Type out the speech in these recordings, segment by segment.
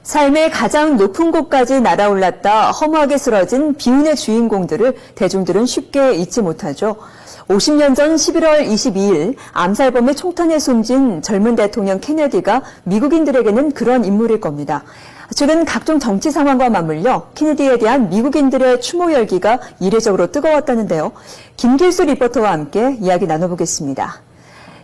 삶의 가장 높은 곳까지 날아올랐다 허무하게 쓰러진 비운의 주인공들을 대중들은 쉽게 잊지 못하죠. 50년 전 11월 22일 암살범의 총탄에 숨진 젊은 대통령 케네디가 미국인들에게는 그런 인물일 겁니다. 최근 각종 정치 상황과 맞물려 케네디에 대한 미국인들의 추모 열기가 이례적으로 뜨거웠다는데요. 김길수 리포터와 함께 이야기 나눠보겠습니다.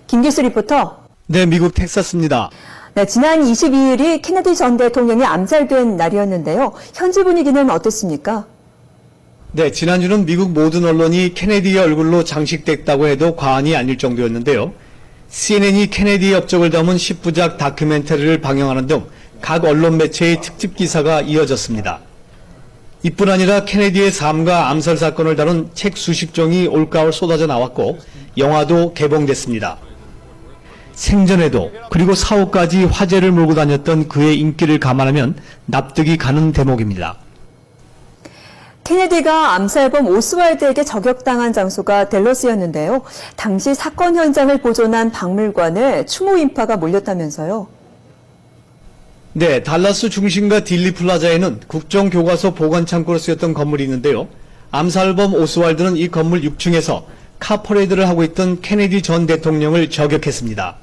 김길수 리포터. 네, 미국 텍사스입니다. 네, 지난 22일이 케네디 전 대통령이 암살된 날이었는데요. 현지 분위기는 어땠습니까? 네, 지난주는 미국 모든 언론이 케네디의 얼굴로 장식됐다고 해도 과언이 아닐 정도였는데요. CNN이 케네디의 업적을 담은 10부작 다큐멘터리를 방영하는 등 각 언론 매체의 특집 기사가 이어졌습니다. 이뿐 아니라 케네디의 삶과 암살 사건을 다룬 책 수십 종이 올가을 쏟아져 나왔고 영화도 개봉됐습니다. 생전에도 그리고 사후까지 화제를 몰고 다녔던 그의 인기를 감안하면 납득이 가는 대목입니다. 케네디가 암살범 오스왈드에게 저격당한 장소가 댈러스였는데요. 당시 사건 현장을 보존한 박물관에 추모 인파가 몰렸다면서요. 네, 달라스 중심가 딜리 플라자에는 국정교과서 보관창고로 쓰였던 건물이 있는데요. 암살범 오스왈드는 이 건물 6층에서 카퍼레이드를 하고 있던 케네디 전 대통령을 저격했습니다.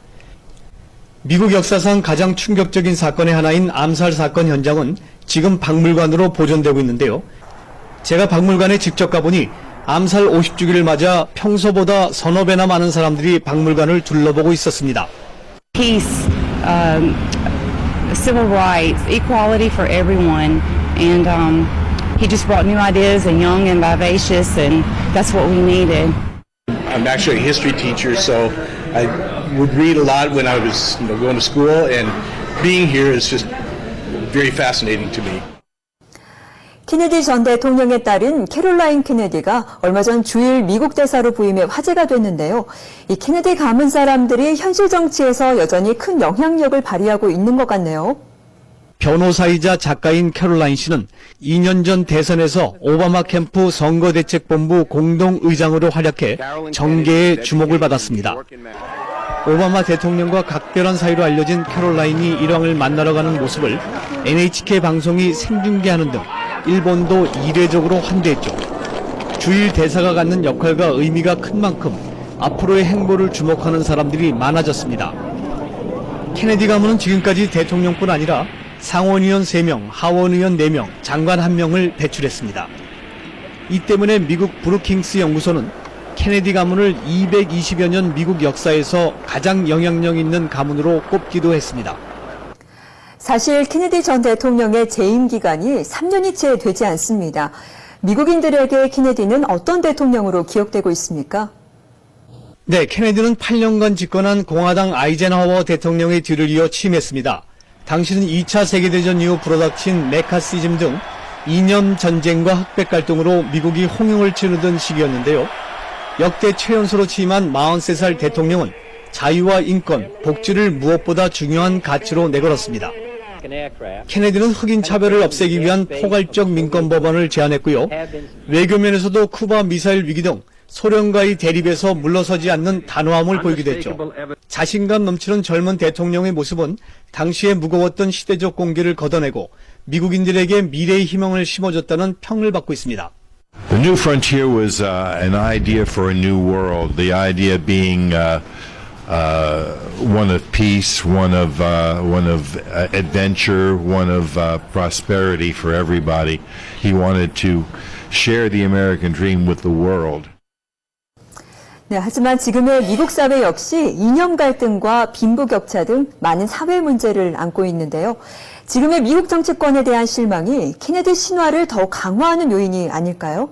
미국 역사상 가장 충격적인 사건의 하나인 암살 사건 현장은 지금 박물관으로 보존되고 있는데요. 제가 박물관에 직접 가보니 암살 50주기를 맞아 평소보다 서너 배나 많은 사람들이 박물관을 둘러보고 있었습니다. Peace, civil rights, equality for everyone, and he just brought new ideas and young and vivacious, and that's what we needed. I'm actually a history teacher, so I would read a lot when I was going to school, and being here is just very fascinating to me. 케네디 전 대통령의 딸인 캐롤라인 케네디가 얼마 전 주일 미국 대사로 부임해 화제가 됐는데요. 이 케네디 가문 사람들이 현실 정치에서 여전히 큰 영향력을 발휘하고 있는 것 같네요. 변호사이자 작가인 캐롤라인 씨는 2년 전 대선에서 오바마 캠프 선거대책본부 공동의장으로 활약해 정계의 주목을 받았습니다. 오바마 대통령과 각별한 사이로 알려진 캐롤라인이 일왕을 만나러 가는 모습을 NHK 방송이 생중계하는 등 일본도 이례적으로 환대했죠. 주일 대사가 갖는 역할과 의미가 큰 만큼 앞으로의 행보를 주목하는 사람들이 많아졌습니다. 케네디 가문은 지금까지 대통령뿐 아니라 상원의원 3명, 하원의원 4명, 장관 1명을 배출했습니다. 이 때문에 미국 브루킹스 연구소는 케네디 가문을 220여 년 미국 역사에서 가장 영향력 있는 가문으로 꼽기도 했습니다. 사실 케네디 전 대통령의 재임 기간이 3년이 채 되지 않습니다. 미국인들에게 케네디는 어떤 대통령으로 기억되고 있습니까? 네, 케네디는 8년간 집권한 공화당 아이젠하워 대통령의 뒤를 이어 취임했습니다. 당시는 2차 세계대전 이후 불어닥친 메카시즘 등 이념 전쟁과 흑백 갈등으로 미국이 홍용을 치르던 시기였는데요. 역대 최연소로 취임한 43살 대통령은 자유와 인권, 복지를 무엇보다 중요한 가치로 내걸었습니다. 케네디는 흑인 차별을 없애기 위한 포괄적 민권 법안을 제안했고요. 외교면에서도 쿠바 미사일 위기 등 소련과의 대립에서 물러서지 않는 단호함을 보이기도 했죠. 자신감 넘치는 젊은 대통령의 모습은 당시에 무거웠던 시대적 공기를 걷어내고 미국인들에게 미래의 희망을 심어줬다는 평을 받고 있습니다. The new frontier was an idea for a new world. The idea being one of peace, one of adventure, one of prosperity for everybody. He wanted to share the American dream with the world. 네, 하지만 지금의 미국 사회 역시 이념 갈등과 빈부격차 등 많은 사회 문제를 안고 있는데요. 지금의 미국 정치권에 대한 실망이 케네디 신화를 더 강화하는 요인이 아닐까요?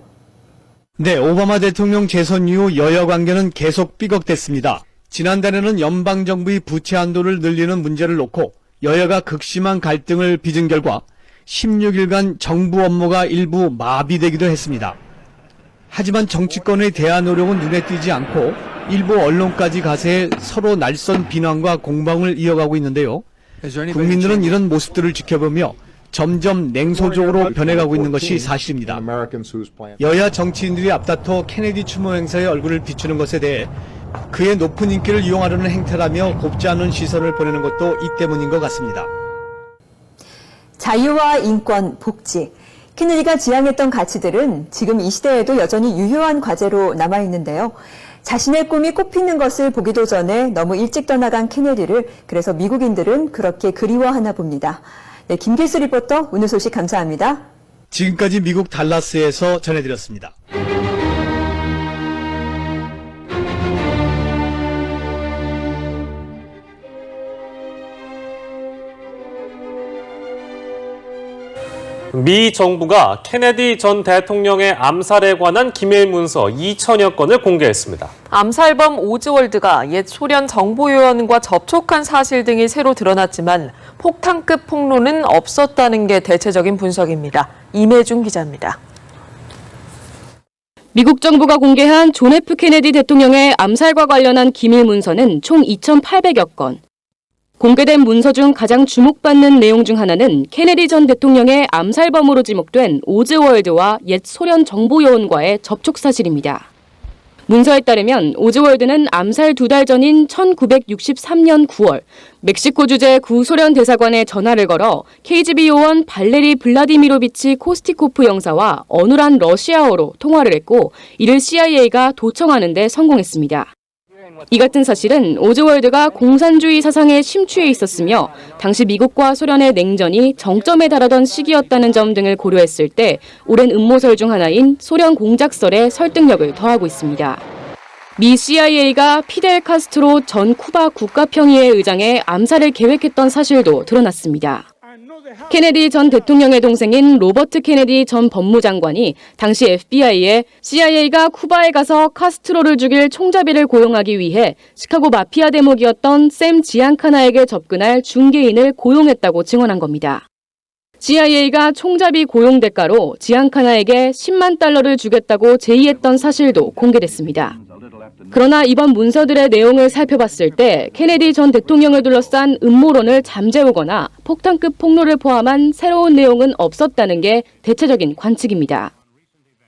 네, 오바마 대통령 재선 이후 여야 관계는 계속 삐걱댔습니다. 지난달에는 연방정부의 부채 한도를 늘리는 문제를 놓고 여야가 극심한 갈등을 빚은 결과 16일간 정부 업무가 일부 마비되기도 했습니다. 하지만 정치권의 대화 노력은 눈에 띄지 않고 일부 언론까지 가세해 서로 날선 비난과 공방을 이어가고 있는데요. 국민들은 이런 모습들을 지켜보며 점점 냉소적으로 변해가고 있는 것이 사실입니다. 여야 정치인들이 앞다퉈 케네디 추모 행사의 얼굴을 비추는 것에 대해 그의 높은 인기를 이용하려는 행태라며 곱지 않은 시선을 보내는 것도 이 때문인 것 같습니다. 자유와 인권, 복지. 케네디가 지향했던 가치들은 지금 이 시대에도 여전히 유효한 과제로 남아있는데요. 자신의 꿈이 꽃피는 것을 보기도 전에 너무 일찍 떠나간 케네디를 그래서 미국인들은 그렇게 그리워하나 봅니다. 네, 김길수 리포터 오늘 소식 감사합니다. 지금까지 미국 달라스에서 전해드렸습니다. 미 정부가 케네디 전 대통령의 암살에 관한 기밀 문서 2천여 건을 공개했습니다. 암살범 오즈월드가 옛 소련 정보요원과 접촉한 사실 등이 새로 드러났지만 폭탄급 폭로는 없었다는 게 대체적인 분석입니다. 임혜중 기자입니다. 미국 정부가 공개한 존 F 케네디 대통령의 암살과 관련한 기밀 문서는 총 2,800여 건. 공개된 문서 중 가장 주목받는 내용 중 하나는 케네디 전 대통령의 암살범으로 지목된 오즈월드와 옛 소련 정보요원과의 접촉 사실입니다. 문서에 따르면 오즈월드는 암살 2달 전인 1963년 9월 멕시코 주재 구소련 대사관에 전화를 걸어 KGB 요원 발레리 블라디미로비치 코스티코프 영사와 어눌한 러시아어로 통화를 했고 이를 CIA가 도청하는 데 성공했습니다. 이 같은 사실은 오즈월드가 공산주의 사상에 심취해 있었으며 당시 미국과 소련의 냉전이 정점에 달하던 시기였다는 점 등을 고려했을 때 오랜 음모설 중 하나인 소련 공작설에 설득력을 더하고 있습니다. 미 CIA가 피델 카스트로 전 쿠바 국가평의회 의장의 암살을 계획했던 사실도 드러났습니다. 케네디 전 대통령의 동생인 로버트 케네디 전 법무장관이 당시 FBI에 CIA가 쿠바에 가서 카스트로를 죽일 총잡이를 고용하기 위해 시카고 마피아 대목이었던 샘 지안카나에게 접근할 중개인을 고용했다고 증언한 겁니다. CIA가 총잡이 고용 대가로 지안카나에게 10만 달러를 주겠다고 제의했던 사실도 공개됐습니다. 그러나 이번 문서들의 내용을 살펴봤을 때 케네디 전 대통령을 둘러싼 음모론을 잠재우거나 폭탄급 폭로를 포함한 새로운 내용은 없었다는 게 대체적인 관측입니다.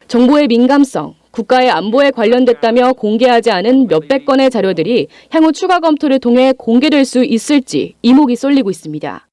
정보의 민감성, 국가의 안보에 관련됐다며 공개하지 않은 몇백 건의 자료들이 향후 추가 검토를 통해 공개될 수 있을지 이목이 쏠리고 있습니다.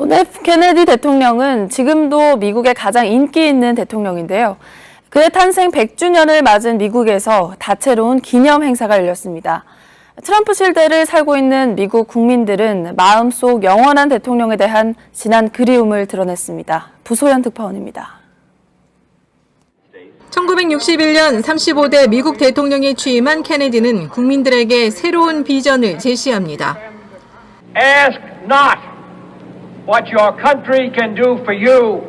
존 F 케네디 대통령은 지금도 미국의 가장 인기 있는 대통령인데요. 그의 탄생 100주년을 맞은 미국에서 다채로운 기념 행사가 열렸습니다. 트럼프 실대를 살고 있는 미국 국민들은 마음속 영원한 대통령에 대한 진한 그리움을 드러냈습니다. 부소연 특파원입니다. 1961년 35대 미국 대통령이 취임한 케네디는 국민들에게 새로운 비전을 제시합니다. Ask not what your country can do for you.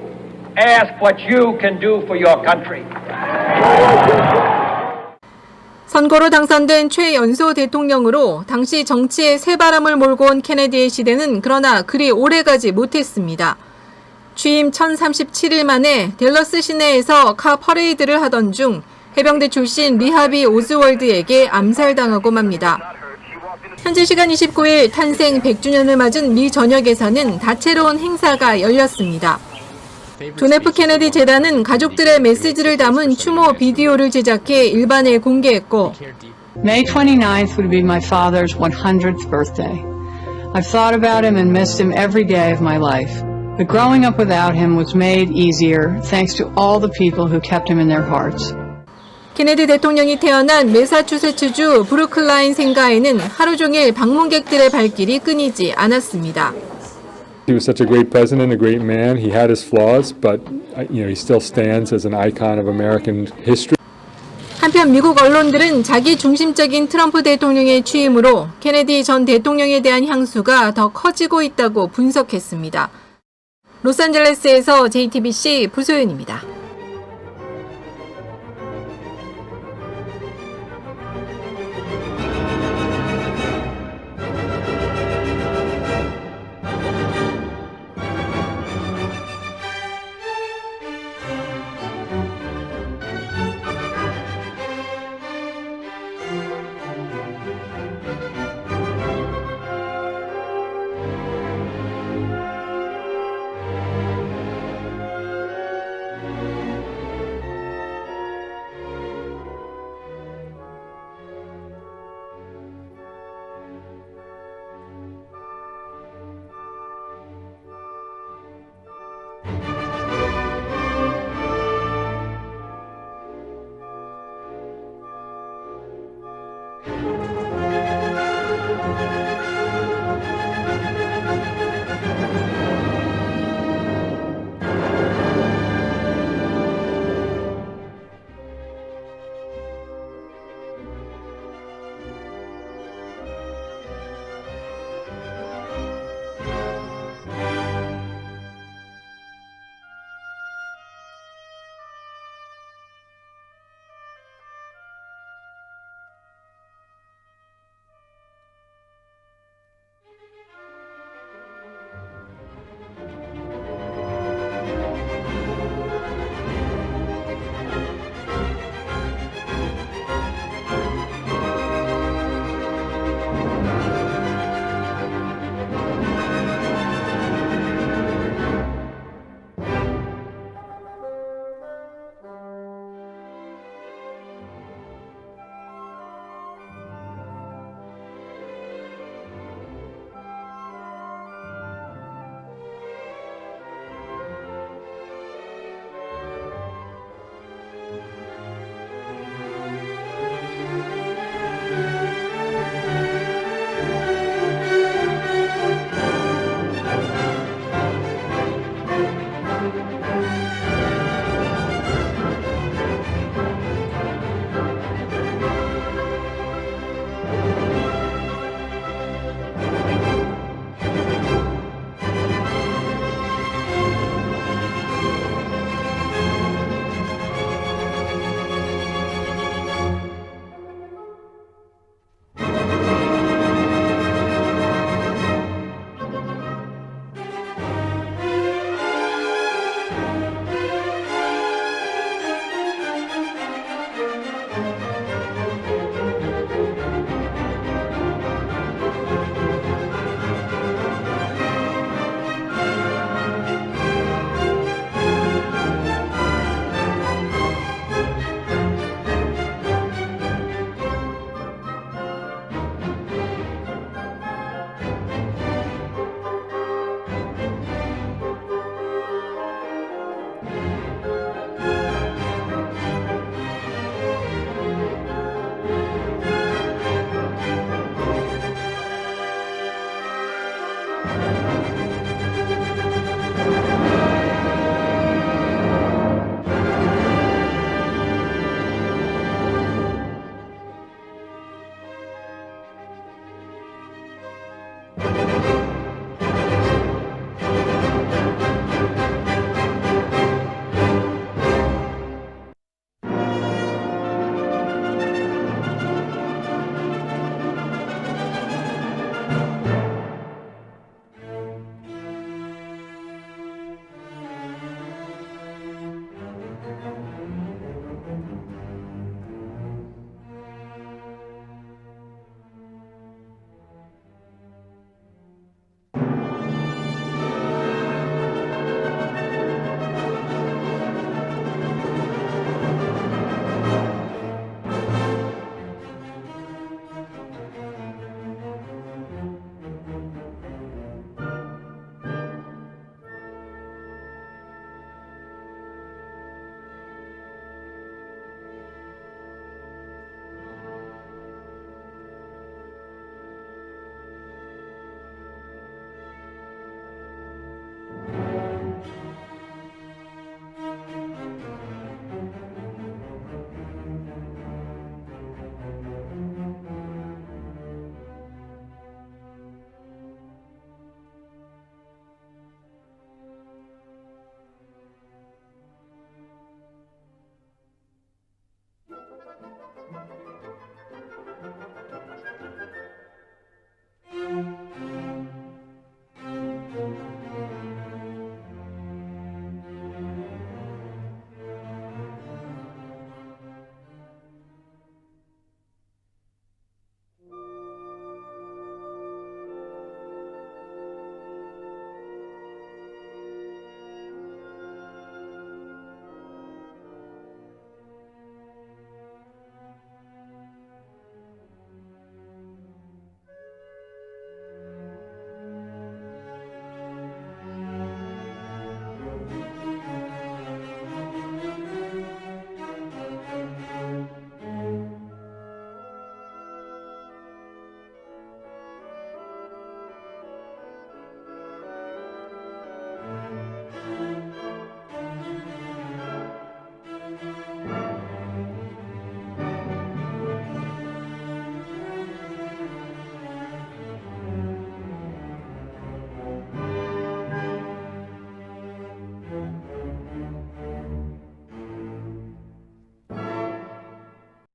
Ask what you can do for your country. 선거로 당선된 최연소 대통령으로 당시 정치에 새바람을 몰고 온 케네디의 시대는 그러나 그리 오래가지 못했습니다. 취임 1037일 만에 댈러스 시내에서 카 퍼레이드를 하던 중 해병대 출신 리하비 오즈월드에게 암살당하고 맙니다. 현지 시간 29일 탄생 100주년을 맞은 미 전역에서는 다채로운 행사가 열렸습니다. 존 F 케네디 재단은 가족들의 메시지를 담은 추모 비디오를 제작해 일반에 공개했고 May 29th would be my father's 100th birthday. I've thought about him and missed him every day of my life. But growing up without him was made easier thanks to all the people who kept him in their hearts. 케네디 대통령이 태어난 매사추세츠주 브루클라인 생가에는 하루 종일 방문객들의 발길이 끊이지 않았습니다. He was such a great president, a great man. He had his flaws, but he still stands as an icon of American history. 한편 미국 언론들은 자기 중심적인 트럼프 대통령의 취임으로 케네디 전 대통령에 대한 향수가 더 커지고 있다고 분석했습니다. 로스앤젤레스에서 JTBC 부소연입니다.